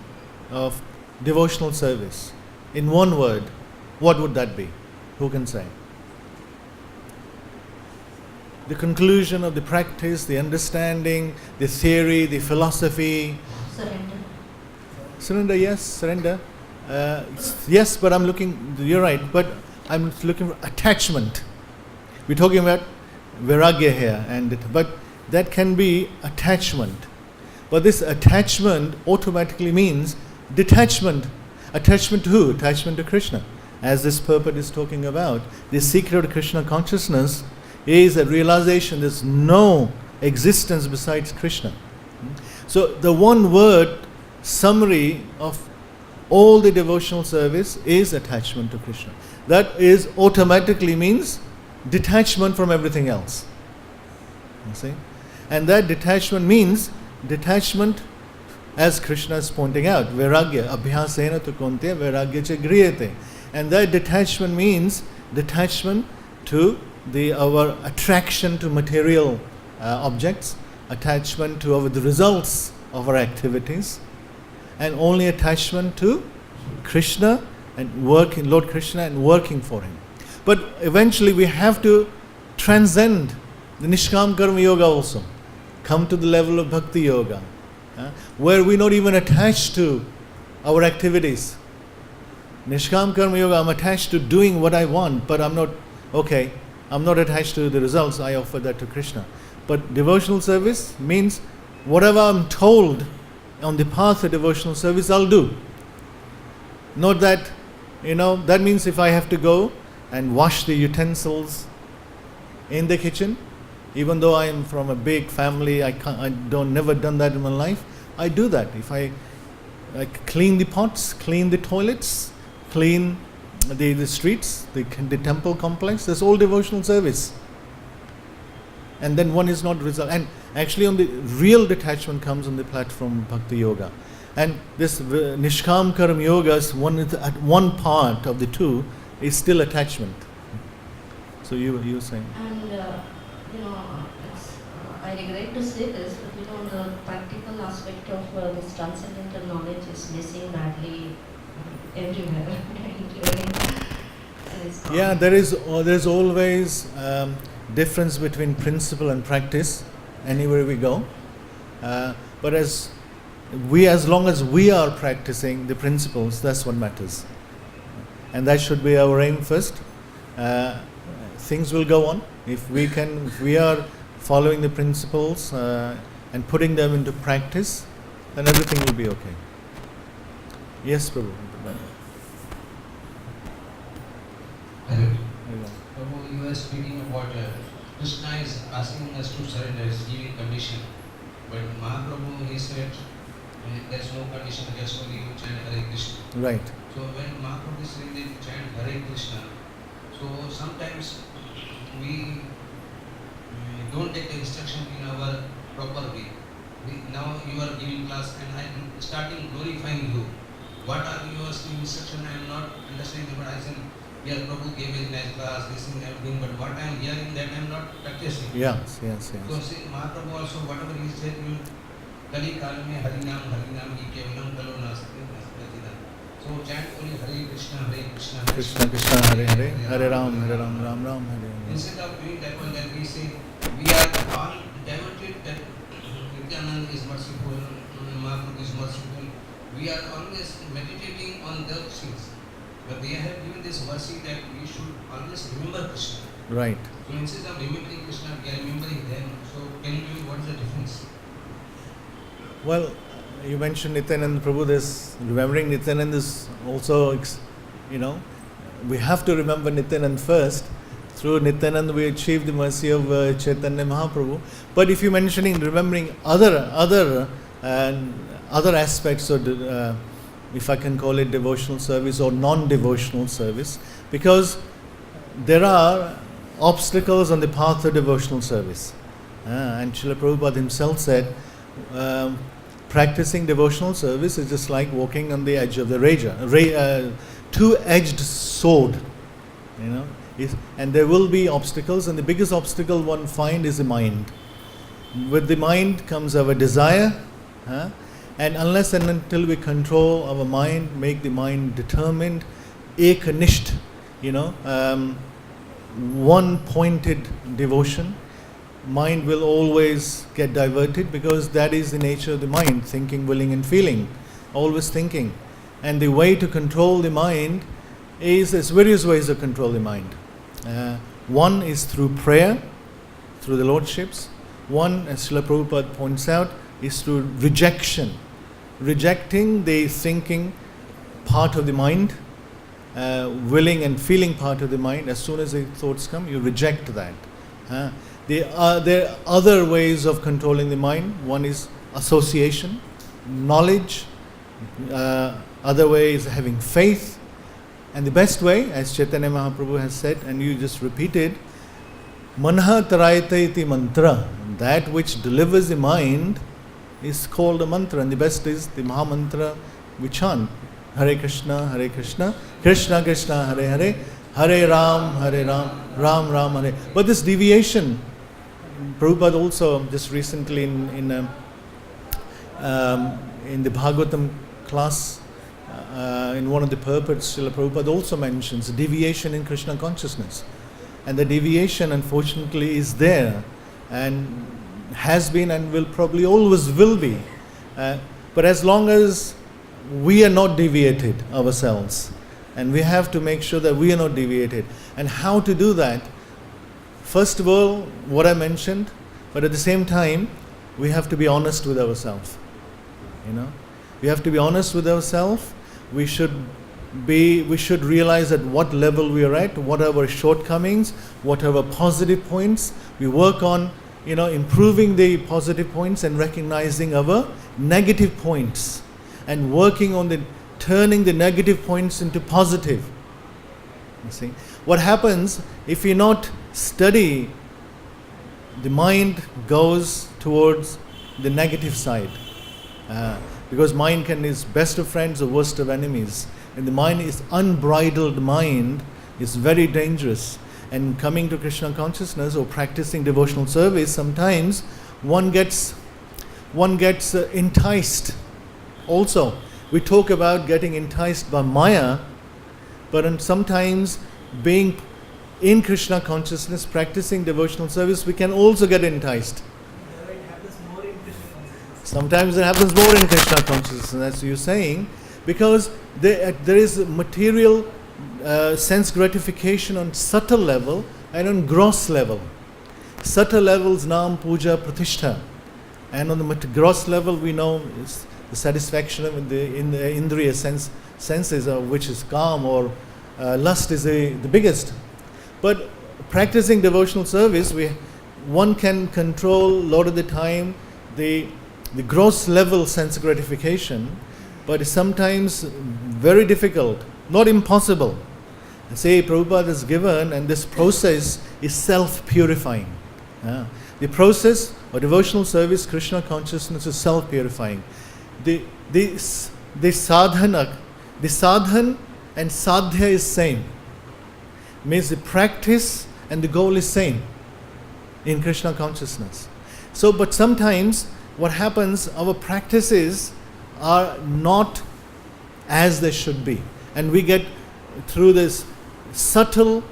of devotional service in one word, what would that be? Who can say? The conclusion of the practice, the understanding, the theory, the philosophy. Surrender. Surrender, yes, surrender. Yes, but I'm looking, you're right, but I'm looking for attachment. We're talking about vairagya here, but that can be attachment. But this attachment automatically means detachment. Attachment to who? Attachment to Krishna. As this purport is talking about, the secret of Krishna consciousness is a realization there's no existence besides Krishna. So the one word summary of all the devotional service is attachment to Krishna. That is automatically means detachment from everything else. You see? And that detachment means detachment, as Krishna is pointing out, vairagya, abhyasena tu konte, vairagya cha griyate. And that detachment means detachment to our attraction to material objects, attachment to the results of our activities, and only attachment to Krishna and working, Lord Krishna, and working for Him. But eventually we have to transcend the Nishkam Karma Yoga also. Come to the level of bhakti-yoga, where we're not even attached to our activities. Nishkam Karma Yoga, I'm attached to doing what I want, but I'm not attached to the results, I offer that to Krishna. But devotional service means whatever I'm told on the path of devotional service, I'll do. Not that, that means if I have to go and wash the utensils in the kitchen, even though I am from a big family, I never done that in my life, I do that. If I clean the pots, clean the toilets, clean the streets, the temple complex, that's all devotional service. And then one is not result. And actually on the real detachment comes on the platform of Bhakti Yoga. And this Nishkam Karma Yoga is one part of the two is still attachment. So you were saying? And I regret to say this, but the practical aspect of this transcendental knowledge is missing badly everywhere, including ISKCON. Yeah, there's always difference between principle and practice anywhere we go. But as long as we are practicing the principles, that's what matters. And that should be our aim first. Things will go on. If we are following the principles and putting them into practice, then everything will be okay. Yes, Prabhu. Prabhu, you were speaking about Krishna is asking us to surrender, is giving condition. But Mahaprabhu, he said, there's no condition, just only you chant Hare Krishna. Right. So when Mahaprabhu is saying that you chant Hare Krishna, so sometimes we don't take the instruction in our proper way. Now you are giving class and I am starting glorifying you. What are your instruction? I am not understanding, but I said, yeah, Prabhu gave a nice class, this and everything, but what I am hearing that I am not practicing. Yes. So see, Mahaprabhu also, whatever he said, you Kali Kal mein Harinam hi kevalam kalo nasti. So chant only Hare Krishna, Krishna Krishna, Hare Hare, Hare Ram, Ram Ram, Hare Hare. Instead of doing that one, that we say, we are all devoted that Nityananda is merciful, Mahaprabhu is merciful. We are always meditating on those things. But they have given this mercy that we should always remember Krishna. Right. So instead of remembering Krishna, we are remembering them. So can you tell me what is the difference? Well, you mentioned Nityananda Prabhu. This remembering Nityananda is also, we have to remember Nityanand first. Through Nityanand we achieved the mercy of Chaitanya Mahaprabhu. But if you're remembering other aspects of, if I can call it devotional service or non-devotional service, because there are obstacles on the path of devotional service. And Srila Prabhupada himself said, practicing devotional service is just like walking on the edge of the razor, two-edged sword, and there will be obstacles, and the biggest obstacle one finds is the mind. With the mind comes our desire, and unless and until we control our mind, make the mind determined, ekanisht, one-pointed devotion, mind will always get diverted, because that is the nature of the mind, thinking, willing and feeling, always thinking. And the way to control the mind is, there's various ways to control the mind. One is through prayer, through the lordships. One, as Srila Prabhupada points out, is through rejection. Rejecting the thinking part of the mind, willing and feeling part of the mind. As soon as the thoughts come, you reject that. There are other ways of controlling the mind. One is association, knowledge. Other way is having faith. And the best way, as Chaitanya Mahaprabhu has said, and you just repeated, Manha tarayate iti mantra, that which delivers the mind is called a mantra. And the best is the Maha Mantra we chant. Hare Krishna, Krishna Krishna, Hare Hare, Hare Ram, Ram Ram, Hare. But this deviation, Prabhupada also just recently in the Bhagavatam class, in one of the purports, Srila Prabhupada also mentions deviation in Krishna consciousness. And the deviation, unfortunately, is there, and has been and will probably always will be. But as long as we are not deviated ourselves, and we have to make sure that we are not deviated. And how to do that? First of all, what I mentioned, but at the same time, we have to be honest with ourselves. We have to be honest with ourselves. We should realize at what level we are at, what are our shortcomings, what are our positive points. We work on, improving the positive points and recognizing our negative points, and working on turning the negative points into positive. You see, what happens if you not study, the mind goes towards the negative side. Because mind is best of friends or worst of enemies. And the mind is unbridled mind is very dangerous. And coming to Krishna consciousness or practicing devotional service, sometimes one gets enticed. Also, we talk about getting enticed by Maya, but sometimes being in Krishna consciousness, practicing devotional service, we can also get enticed. It happens more in Krishna consciousness. Sometimes it happens more in Krishna consciousness, as you're saying, because there is material sense gratification on subtle level and on gross level. Subtle levels, Nam, Puja, Pratishtha. And on the gross level, we know is the satisfaction in the Indriya senses, which is calm, or lust is the biggest. But practicing devotional service, one can control a lot of the time the gross level sense gratification, but it's sometimes very difficult, not impossible. Say Prabhupada has given, and this process is self-purifying. The process of devotional service, Krishna consciousness, is self-purifying. The sadhana and sadhya is same. Means the practice and the goal is same in Krishna consciousness. So, but sometimes what happens, our practices are not as they should be, and we get through this subtle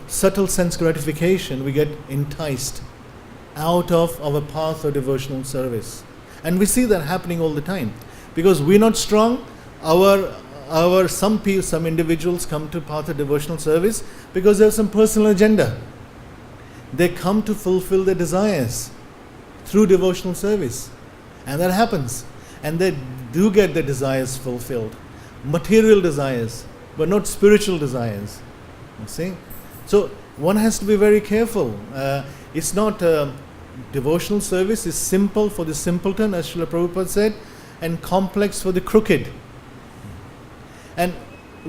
sense gratification, we get enticed out of our path of devotional service. And we see that happening all the time, because we're not strong. Some individuals come to path of devotional service because there's some personal agenda. They come to fulfill their desires through devotional service, and that happens, and they do get their desires fulfilled, material desires. but not spiritual desires. You see? So one has to be very careful. It's not devotional service is simple for the simpleton, as Srila Prabhupada said, and complex for the crooked. And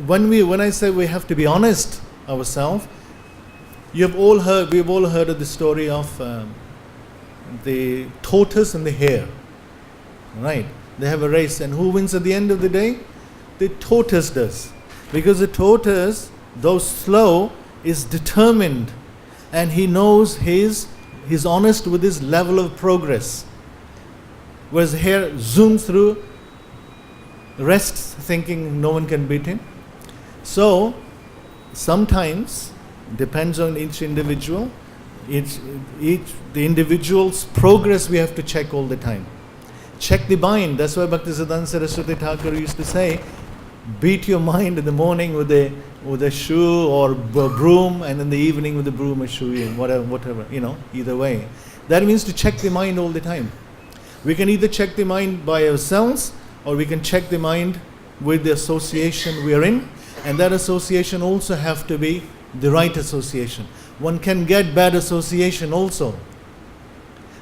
when I say we have to be honest ourselves, we've all heard of the story of the tortoise and the hare. Right? They have a race, and who wins at the end of the day? The tortoise does. Because the tortoise, though slow, is determined, and he knows he's honest with his level of progress. Whereas the hare zooms through, rests thinking no one can beat him. So sometimes, depends on each individual, the individual's progress we have to check all the time. Check the mind. That's why Bhaktisiddhanta Saraswati Thakur used to say, beat your mind in the morning with a shoe or broom, and in the evening with the broom or shoe, and whatever, either way. That means to check the mind all the time. We can either check the mind by ourselves, or we can check the mind with the association we are in, and that association also have to be the right association. One can get bad association also.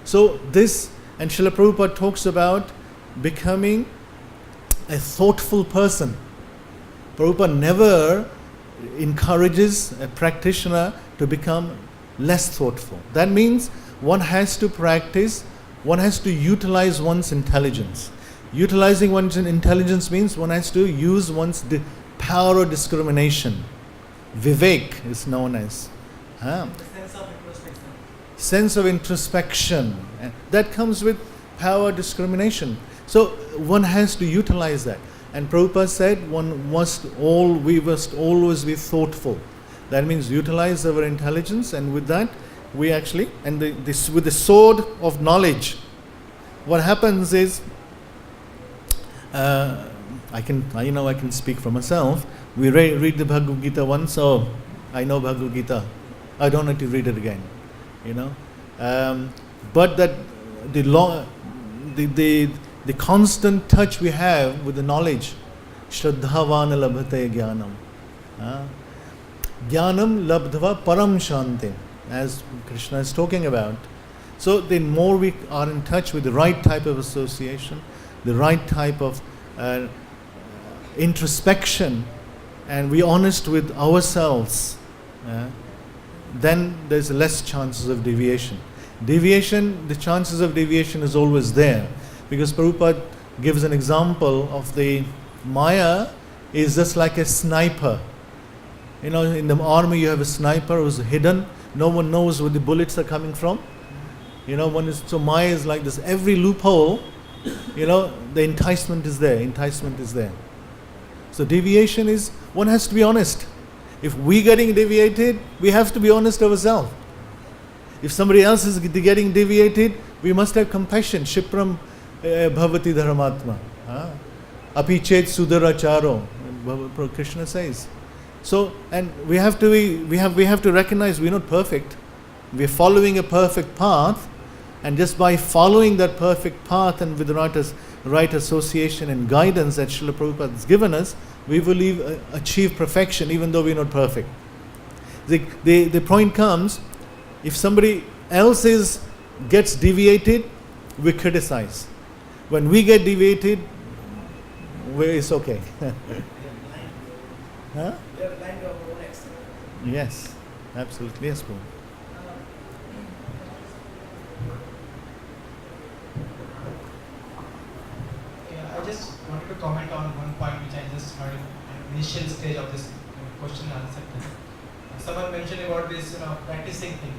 So this, and Srila Prabhupada talks about becoming a thoughtful person. Prabhupada never encourages a practitioner to become less thoughtful. That means one has to practice, one has to utilize one's intelligence. Utilizing one's intelligence means one has to use one's power of discrimination. Vivek is known as. Sense of introspection. That comes with power discrimination. So one has to utilize that. And Prabhupada said we must always be thoughtful. That means utilize our intelligence, and with that we actually, and with the sword of knowledge, what happens is, I can speak for myself. We read the Bhagavad-Gita once, so I know Bhagavad-Gita. I don't need to read it again, But that the constant touch we have with the knowledge, Shraddhavana labhate jnanam. Jnanam labdhava param shantim, as Krishna is talking about. So the more we are in touch with the right type of association, the right type of introspection, and we're honest with ourselves, then there's less chances of deviation. The chances of deviation is always there, because Prabhupada gives an example of the Maya is just like a sniper. In the army you have a sniper who's hidden. No one knows where the bullets are coming from. So Maya is like this. Every loophole, the enticement is there. So deviation is, one has to be honest. If we're getting deviated, we have to be honest ourselves. If somebody else is getting deviated, we must have compassion. Shipram bhavati dharmatma. Api chet sudaracharo, Krishna says. So, and we have to recognize we're not perfect. We're following a perfect path, and just by following that perfect path and with the right association and guidance that Srila Prabhupada has given us, we will achieve perfection even though we're not perfect. The point comes, if somebody else gets deviated, we criticize. When we get deviated, it's okay. Huh? We are blind to our own external. Yes, absolutely. Yes, Paul. I just wanted to comment on one point which I just heard in the initial stage of this question and answer. Someone mentioned about this, practicing thing.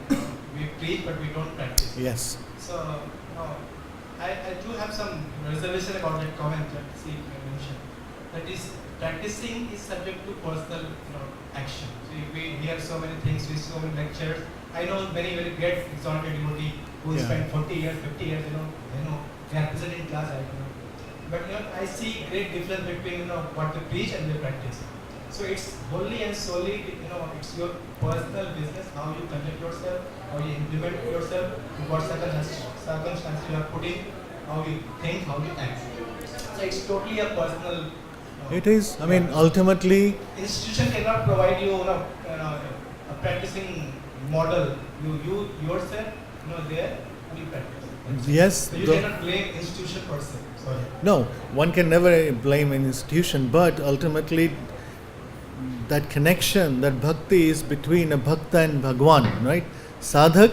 We preach but we don't practice. Yes. So, I do have some reservation about that comment that you mentioned. That is, practicing is subject to personal, action. So we hear so many things, we so many lectures. I know many very great exalted devotee who spent 40 years, 50 years, they are present in class, I don't know. But I see great difference between what they preach and they practice. So it's wholly and solely, it's your personal business, how you conduct yourself, how you implement yourself, what circumstances you are putting, how you think, how you act. So it's totally a personal It is. I mean, ultimately, institution cannot provide you, a practicing model. You yourself, there we practice. yes. So you cannot blame institution per se. Sorry. No, one can never blame an institution, but ultimately, that connection, that bhakti is between a bhakta and Bhagwan, right? Sadhak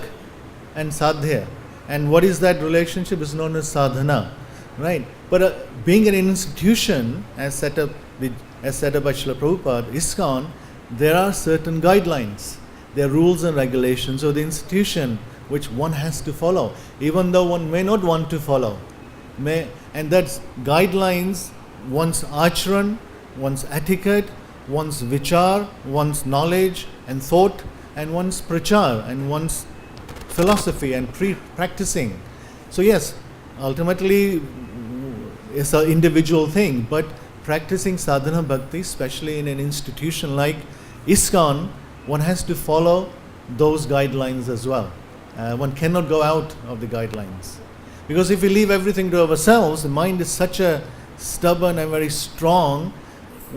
and sadhya. And what is that relationship is known as sadhana, right? But being an institution, as set up by Srila Prabhupada, ISKCON, there are certain guidelines. There are rules and regulations of the institution which one has to follow, even though one may not want to follow. And that's guidelines, one's acharan, one's etiquette, one's vichar, one's knowledge and thought, and one's prachar, and one's philosophy and practicing. So yes, ultimately it's an individual thing, but practicing sadhana bhakti, especially in an institution like ISKCON, one has to follow those guidelines as well. One cannot go out of the guidelines. Because if we leave everything to ourselves, the mind is such a stubborn and very strong,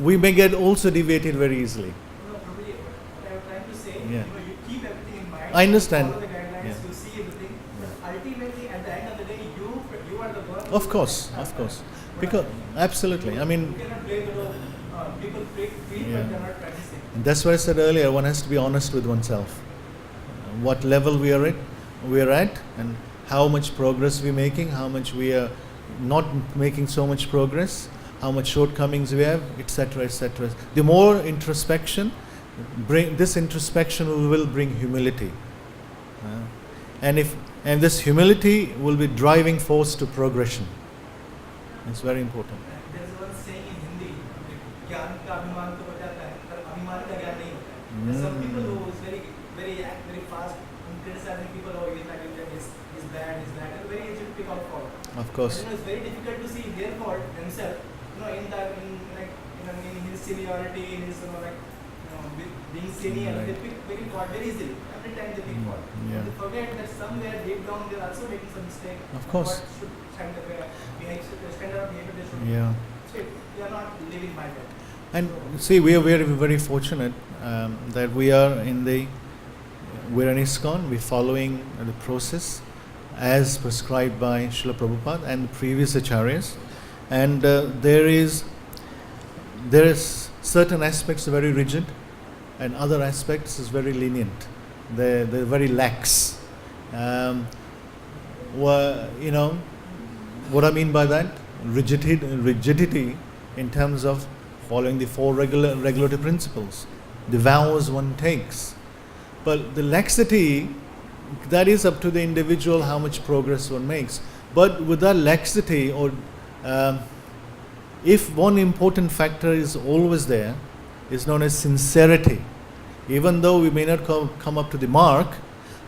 we may get also deviated very easily. No, probably what I was trying to say, Yeah. you keep everything in mind. I understand. You follow the guidelines, Yeah. you see everything. But ultimately, at the end of the day, you are the one. Of course. Because, absolutely. I mean, You cannot blame people feel, Yeah. but they are not practicing. and that's why I said earlier, one has to be honest with oneself. What level we are at, and how much progress we're making, how much we are not making so much progress, how much shortcomings we have, etc., etc. The more introspection, this introspection will bring humility, and this humility will be driving force to progression. It's very important. There is one saying in Hindi, ज्ञान का अभिमान तो बचाता है, पर अभिमान का ज्ञान नहीं होता है. There's some people who is very fast in criticizing people. Oh, he's like he's bad, and very easy to pick out fault. Of course. But, it's very difficult to see their fault themselves. In his seniority, in his with being senior, Right. they pick very fault very easily. Every time they pick fault. Yeah. They forget that somewhere deep down they are also making some mistake. Of course. What should standard of behavior they should. Yeah. So they are not living by that. And see, we are very, very fortunate that we're in ISKCON. We're following the process as prescribed by Srila Prabhupada and the previous acharyas, and there is certain aspects are very rigid, and other aspects is very lenient. They're very lax. What I mean by that? Rigidity in terms of following the 4 regulatory principles, the vows one takes. But the laxity, that is up to the individual how much progress one makes. But with that laxity, or if one important factor is always there, is known as sincerity. Even though we may not come up to the mark,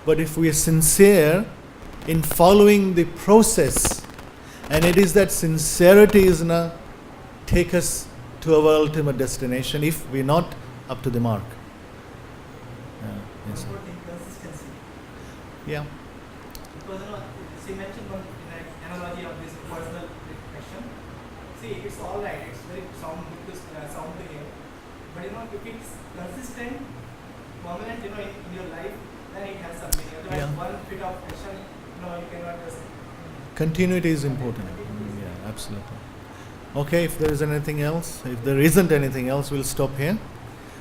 but if we are sincere in following the process, and it is that sincerity is going to take us to our ultimate destination if we're not up to the mark. Yes. What about inconsistency? Yeah. Because she mentioned one analogy of this personal reflection. See, it's all right. It's very sound to hear. But if it's consistent, permanent, in your life, then it has some meaning. Otherwise, Yeah. one bit of action, you cannot just. Continuity is important. Yeah, absolutely. Okay, if there is anything else, if there isn't anything else, we'll stop here.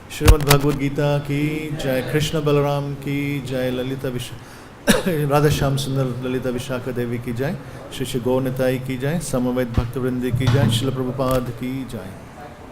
Srimad Bhagavad-Gita ki jai, Krishna Balaram ki jai, Lalita Radha Shyam Sundar Lalita Vishaka Devi ki jai, Shri Gaur Nitai ki jai, Samaved Bhakta Vrindi ki jai, Srila Prabhupada ki jai.